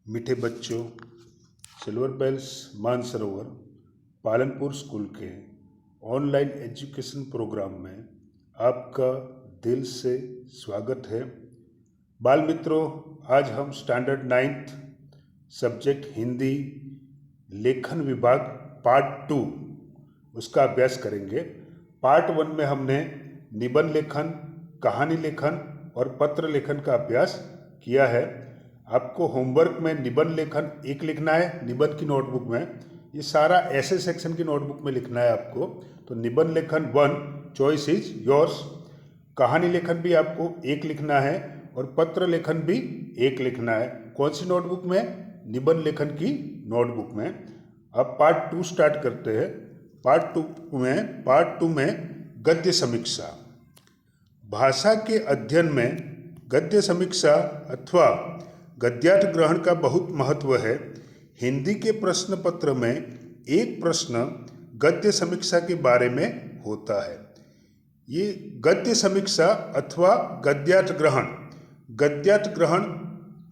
मीठे बच्चों, silver bells Mansarovar Palanpur school के ऑनलाइन एजुकेशन प्रोग्राम में आपका दिल से स्वागत है। बाल मित्रों, आज हम स्टैंडर्ड 9th सब्जेक्ट हिंदी लेखन विभाग पार्ट 2 उसका अभ्यास करेंगे। पार्ट 1 में हमने निबंध लेखन, कहानी लेखन और पत्र लेखन का अभ्यास किया है। आपको होमवर्क में निबंध लेखन 1 लिखना है निबंध की नोटबुक में। ये सारा ऐसे सेक्शन की नोटबुक में लिखना है आपको। तो निबंध लेखन 1, चॉइस इज योर्स। कहानी लेखन भी आपको 1 लिखना है और पत्र लेखन भी 1 लिखना है। कौन सी नोटबुक में? निबंध लेखन की नोटबुक में। अब पार्ट 2 स्टार्ट करते हैं। पार्ट 2 में गद्य समीक्षा। भाषा के अध्ययन में गद्य समीक्षा अथवा गद्यार्थ ग्रहण का बहुत महत्व है। हिंदी के प्रश्न पत्र में एक प्रश्न गद्य समीक्षा के बारे में होता है। ये गद्य समीक्षा अथवा गद्यार्थ ग्रहण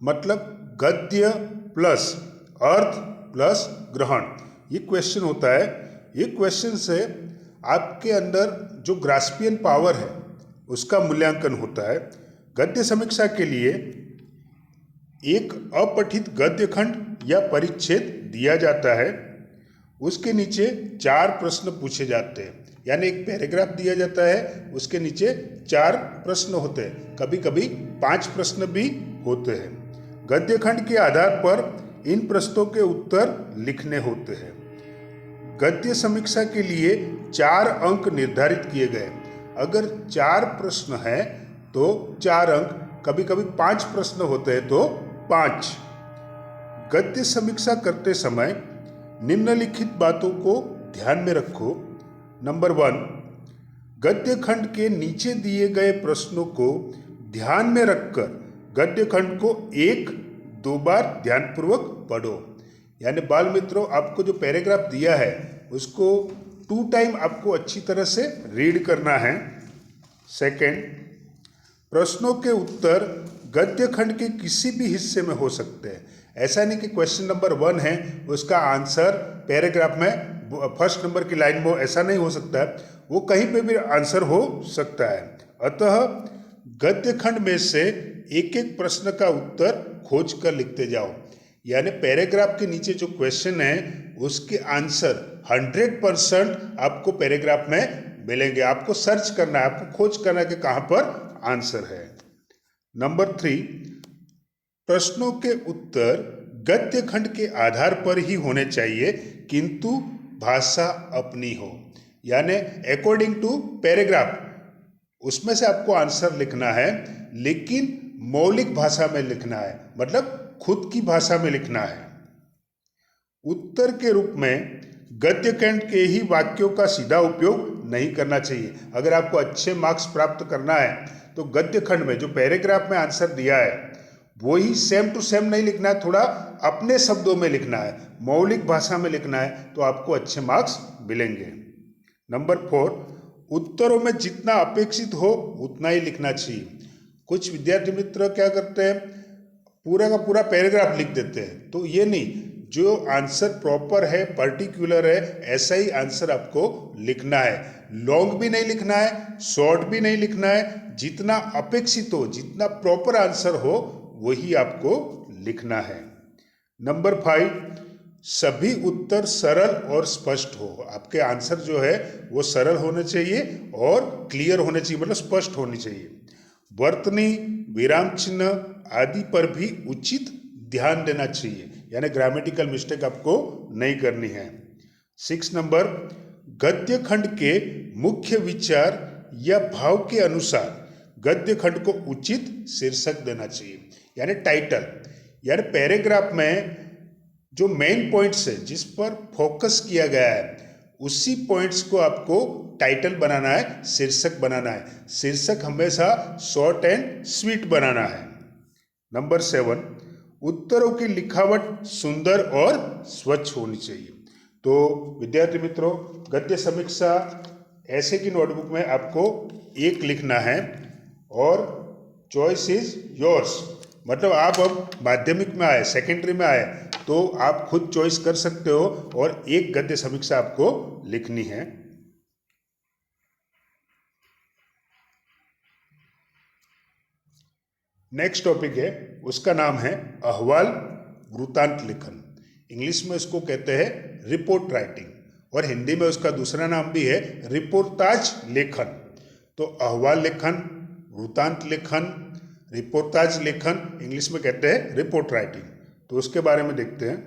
मतलब गद्य प्लस अर्थ प्लस ग्रहण, ये क्वेश्चन होता है। ये क्वेश्चन से आपके अंदर जो ग्रास्पियन पावर है उसका मूल्यांकन होता है। गद्य समीक्षा के लिए एक अपठित गद्य खंड या परिच्छेद दिया जाता है। उसके नीचे 4 प्रश्न पूछे जाते हैं, यानी एक पैराग्राफ दिया जाता है, उसके नीचे 4 प्रश्न होते हैं, कभी कभी 5 प्रश्न भी होते हैं। गद्य खंड के आधार पर इन प्रश्नों के उत्तर लिखने होते हैं। गद्य समीक्षा के लिए 4 अंक निर्धारित किए गए। अगर 4 प्रश्न हैं तो 4 अंक, कभी कभी 5 प्रश्न होते हैं तो 5। गद्य समीक्षा करते समय निम्नलिखित बातों को ध्यान में रखो। नंबर 1, गद्य खंड के नीचे दिए गए प्रश्नों को ध्यान में रखकर गद्य खंड को 1-2 बार ध्यानपूर्वक पढ़ो। यानी बाल मित्रों, आपको जो पैराग्राफ दिया है उसको 2 टाइम आपको अच्छी तरह से रीड करना है। सेकंड, प्रश्नों के उत्तर गद्य खंड के किसी भी हिस्से में हो सकते हैं। ऐसा नहीं कि क्वेश्चन नंबर 1 है उसका आंसर पैराग्राफ में फर्स्ट नंबर की लाइन में, ऐसा नहीं हो सकता है। वो कहीं पे भी आंसर हो सकता है। अतः गद्य खंड में से एक एक प्रश्न का उत्तर खोज कर लिखते जाओ। यानी पैराग्राफ के नीचे जो क्वेश्चन है उसके आंसर 100% आपको पैराग्राफ में मिलेंगे। आपको सर्च करना है, आपको खोज करना है कि कहाँ पर आंसर है। नंबर 3, प्रश्नों के उत्तर गद्य खंड के आधार पर ही होने चाहिए, किंतु भाषा अपनी हो। यानी अकॉर्डिंग टू पैराग्राफ उसमें से आपको आंसर लिखना है, लेकिन मौलिक भाषा में लिखना है, मतलब खुद की भाषा में लिखना है। उत्तर के रूप में गद्य खंड के ही वाक्यों का सीधा उपयोग नहीं करना चाहिए। अगर आपको अच्छे मार्क्स प्राप्त करना है तो गद्य खंड में जो पैराग्राफ में आंसर दिया है वो ही सेम टू सेम नहीं लिखना है, थोड़ा अपने शब्दों में लिखना है, मौलिक भाषा में लिखना है, तो आपको अच्छे मार्क्स मिलेंगे। नंबर 4, उत्तरों में जितना अपेक्षित हो उतना ही लिखना चाहिए। कुछ विद्यार्थी मित्र क्या करते हैं, पूरा का पूरा पैराग्राफ लिख देते हैं। तो ये नहीं, जो आंसर प्रॉपर है, पर्टिकुलर है, ऐसा ही आंसर आपको लिखना है। लॉन्ग भी नहीं लिखना है, शॉर्ट भी नहीं लिखना है। जितना अपेक्षित हो, जितना प्रॉपर आंसर हो वही आपको लिखना है। नंबर 5, सभी उत्तर सरल और स्पष्ट हो। आपके आंसर जो है वो सरल होने चाहिए और क्लियर होने चाहिए, मतलब स्पष्ट होनी चाहिए। वर्तनी, विराम चिन्ह आदि पर भी उचित ध्यान देना चाहिए, यानी ग्रामेटिकल मिस्टेक आपको नहीं करनी है। 6 नंबर, गद्य खंड के मुख्य विचार या भाव के अनुसार गद्य खंड को उचित शीर्षक देना चाहिए, यानी टाइटल। यानी पैराग्राफ में जो मेन पॉइंट्स है, जिस पर फोकस किया गया है, उसी पॉइंट्स को आपको टाइटल बनाना है, शीर्षक बनाना है। शीर्षक हमेशा शॉर्ट एंड स्वीट बनाना है। नंबर 7, उत्तरों की लिखावट सुंदर और स्वच्छ होनी चाहिए। तो विद्यार्थी मित्रों, गद्य समीक्षा ऐसे की नोटबुक में आपको 1 लिखना है और चॉइस इज योर्स। मतलब आप अब माध्यमिक में आए, सेकेंडरी में आए, तो आप खुद चॉइस कर सकते हो और एक गद्य समीक्षा आपको लिखनी है। नेक्स्ट टॉपिक है, उसका नाम है अहवाल वृत्तांत लेखन। इंग्लिश में इसको कहते हैं रिपोर्ट राइटिंग, और हिंदी में उसका दूसरा नाम भी है रिपोर्टाज लेखन। तो अहवाल लेखन, वृत्तांत लेखन, रिपोर्टाज लेखन, इंग्लिश में कहते हैं रिपोर्ट राइटिंग। तो उसके बारे में देखते हैं।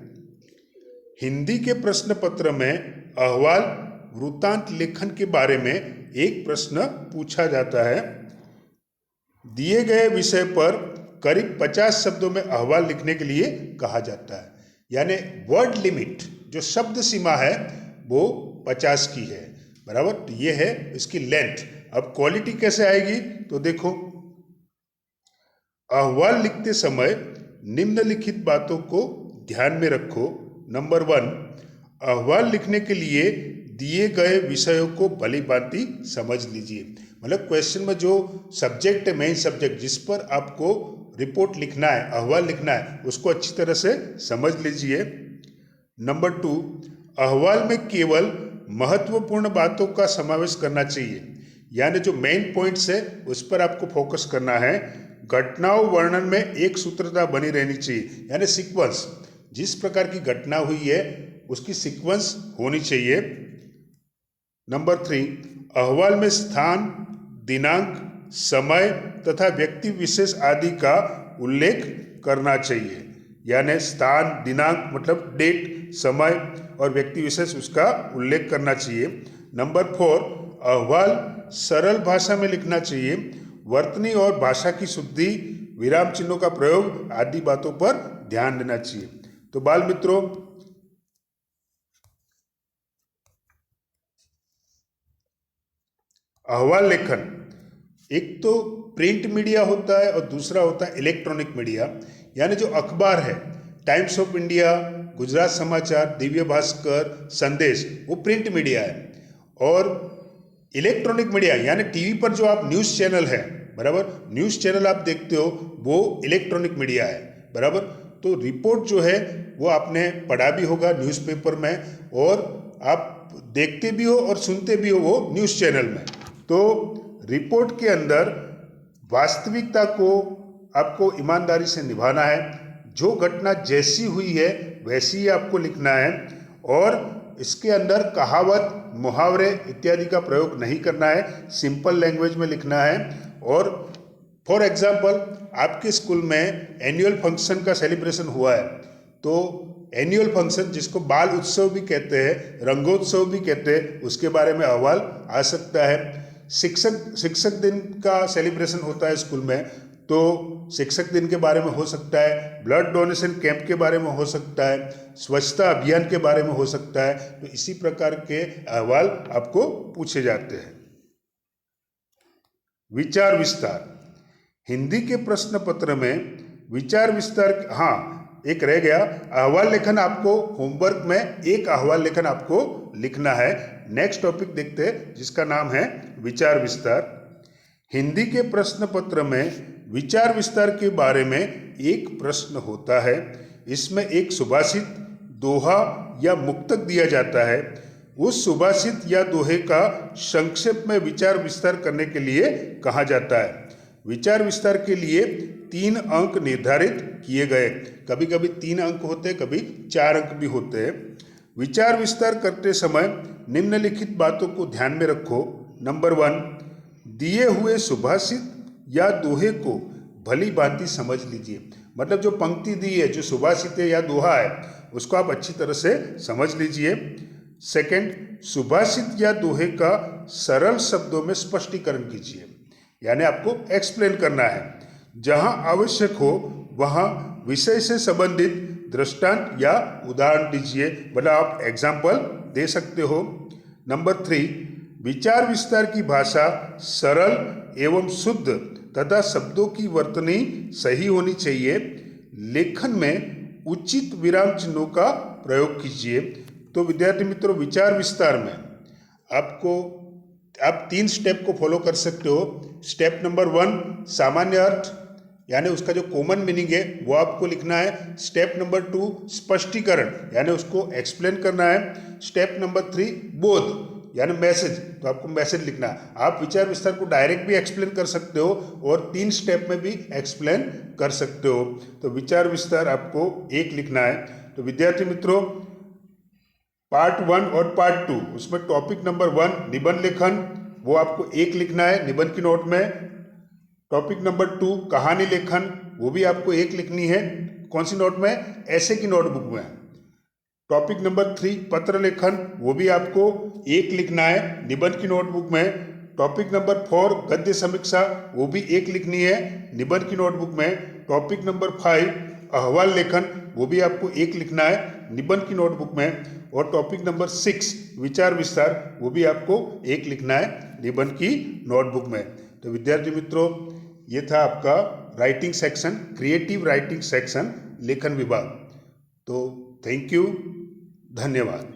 हिंदी के प्रश्न पत्र में अहवाल वृत्तांत लेखन के बारे में एक प्रश्न पूछा जाता है। दिए गए विषय पर करीब 50 शब्दों में अहवाल लिखने के लिए कहा जाता है। यानी वर्ड लिमिट, जो शब्द सीमा है, वो 50 की है, बराबर। तो ये है इसकी लेंथ। अब क्वालिटी कैसे आएगी, तो देखो, अहवाल लिखते समय निम्नलिखित बातों को ध्यान में रखो। नंबर 1, अहवाल लिखने के लिए दिए गए विषयों को भली भांति समझ लीजिए। मतलब क्वेश्चन में जो सब्जेक्ट है, मेन सब्जेक्ट जिस पर आपको रिपोर्ट लिखना है, अहवाल लिखना है, उसको अच्छी तरह से समझ लीजिए। नंबर 2, अहवाल में केवल महत्वपूर्ण बातों का समावेश करना चाहिए। यानी जो मेन पॉइंट्स है उस पर आपको फोकस करना है। घटनाओं वर्णन में एक सूत्रता बनी रहनी चाहिए, यानी सीक्वेंस, जिस प्रकार की घटना हुई है उसकी सीक्वेंस होनी चाहिए। नंबर 3, अहवाल में स्थान, दिनांक, समय तथा व्यक्ति विशेष आदि का उल्लेख करना चाहिए। यानी स्थान, दिनांक मतलब डेट, समय, और व्यक्ति विशेष उसका उल्लेख करना चाहिए। नंबर 4, अहवाल सरल भाषा में लिखना चाहिए। वर्तनी और भाषा की शुद्धि, विराम चिन्हों का प्रयोग आदि बातों पर ध्यान देना चाहिए। तो बाल मित्रों, अहवाल लेखन, एक तो प्रिंट मीडिया होता है और दूसरा होता है इलेक्ट्रॉनिक मीडिया। यानी जो अखबार है, टाइम्स ऑफ इंडिया, गुजरात समाचार, दिव्य भास्कर, संदेश, वो प्रिंट मीडिया है। और इलेक्ट्रॉनिक मीडिया यानी टीवी पर जो आप न्यूज़ चैनल है, बराबर, न्यूज़ चैनल आप देखते हो, वो इलेक्ट्रॉनिक मीडिया है, बराबर। तो रिपोर्ट जो है वो आपने पढ़ा भी होगा न्यूज़पेपर में, और आप देखते भी हो और सुनते भी हो वो न्यूज़ चैनल में। तो रिपोर्ट के अंदर वास्तविकता को आपको ईमानदारी से निभाना है। जो घटना जैसी हुई है वैसी ही आपको लिखना है, और इसके अंदर कहावत, मुहावरे इत्यादि का प्रयोग नहीं करना है, सिंपल लैंग्वेज में लिखना है। और फॉर एग्जाम्पल, आपके स्कूल में एनुअल फंक्शन का सेलिब्रेशन हुआ है, तो एनुअल फंक्शन जिसको बाल उत्सव भी कहते हैं, रंगोत्सव भी कहते हैं, उसके बारे में अहवाल आ सकता है। शिक्षक दिन का सेलिब्रेशन होता है स्कूल में, तो शिक्षक दिन के बारे में हो सकता है, ब्लड डोनेशन कैंप के बारे में हो सकता है, स्वच्छता अभियान के बारे में हो सकता है। तो इसी प्रकार के अहवाल आपको पूछे जाते हैं। विचार विस्तार, हिंदी के प्रश्न पत्र में विचार विस्तार, हाँ एक रह गया, अहवाल लेखन। आपको होमवर्क में एक अहवाल लेखन आपको लिखना है। नेक्स्ट टॉपिक देखते हैं जिसका नाम है विचार विस्तार। हिंदी के प्रश्न पत्र में विचार विस्तार के बारे में एक प्रश्न होता है। इसमें एक सुभाषित, दोहा या मुक्तक दिया जाता है। उस सुभाषित या दोहे का संक्षेप में विचार विस्तार करने के लिए कहा जाता है। विचार विस्तार के लिए 3 अंक निर्धारित किए गए, कभी कभी 3 अंक होते हैं, कभी 4 अंक भी होते हैं। विचार विस्तार करते समय निम्नलिखित बातों को ध्यान में रखो। नंबर 1, दिए हुए सुभाषित या दोहे को भली भांति समझ लीजिए। मतलब जो पंक्ति दी है, जो सुभाषित है या दोहा है, उसको आप अच्छी तरह से समझ लीजिए। सेकंड, सुभाषित या दोहे का सरल शब्दों में स्पष्टीकरण कीजिए, यानी आपको एक्सप्लेन करना है। जहां आवश्यक हो वहां विषय से संबंधित दृष्टांत या उदाहरण दीजिए, मतलब आप एग्जाम्पल दे सकते हो। नंबर 3, विचार विस्तार की भाषा सरल एवं शुद्ध तथा शब्दों की वर्तनी सही होनी चाहिए। लेखन में उचित विराम चिन्हों का प्रयोग कीजिए। तो विद्यार्थी मित्रों, विचार विस्तार में आप 3 स्टेप को फॉलो कर सकते हो। स्टेप नंबर 1, सामान्य अर्थ, यानी उसका जो कॉमन मीनिंग है वो आपको लिखना है। स्टेप नंबर 2 स्पष्टीकरण, यानी उसको एक्सप्लेन करना है। स्टेप नंबर 3 बोध यानी मैसेज, तो आपको मैसेज लिखना है। आप विचार विस्तार को डायरेक्ट भी एक्सप्लेन कर सकते हो और 3 स्टेप में भी एक्सप्लेन कर सकते हो। तो विचार विस्तार आपको 1 लिखना है। तो विद्यार्थी मित्रों, पार्ट 1 और पार्ट 2 उसमें टॉपिक नंबर 1 निबंध लेखन, वो आपको 1 लिखना है निबंध की नोट में। टॉपिक नंबर 2 कहानी लेखन, वो भी आपको 1 लिखनी है। कौन सी नोट में? ऐसे की नोटबुक में। टॉपिक नंबर 3 पत्र लेखन, वो भी आपको 1 लिखना है निबंध की नोटबुक में। टॉपिक नंबर 4 गद्य समीक्षा, वो भी 1 लिखनी है निबंध की नोटबुक में। टॉपिक नंबर 5 अहवाल लेखन, वो भी आपको 1 लिखना है निबंध की नोटबुक में। और टॉपिक नंबर 6 विचार विस्तार, वो भी आपको 1 लिखना है निबंध की नोटबुक में। तो विद्यार्थी मित्रों, ये था आपका writing section, creative writing section, लेखन विभाग। तो थैंक यू, धन्यवाद।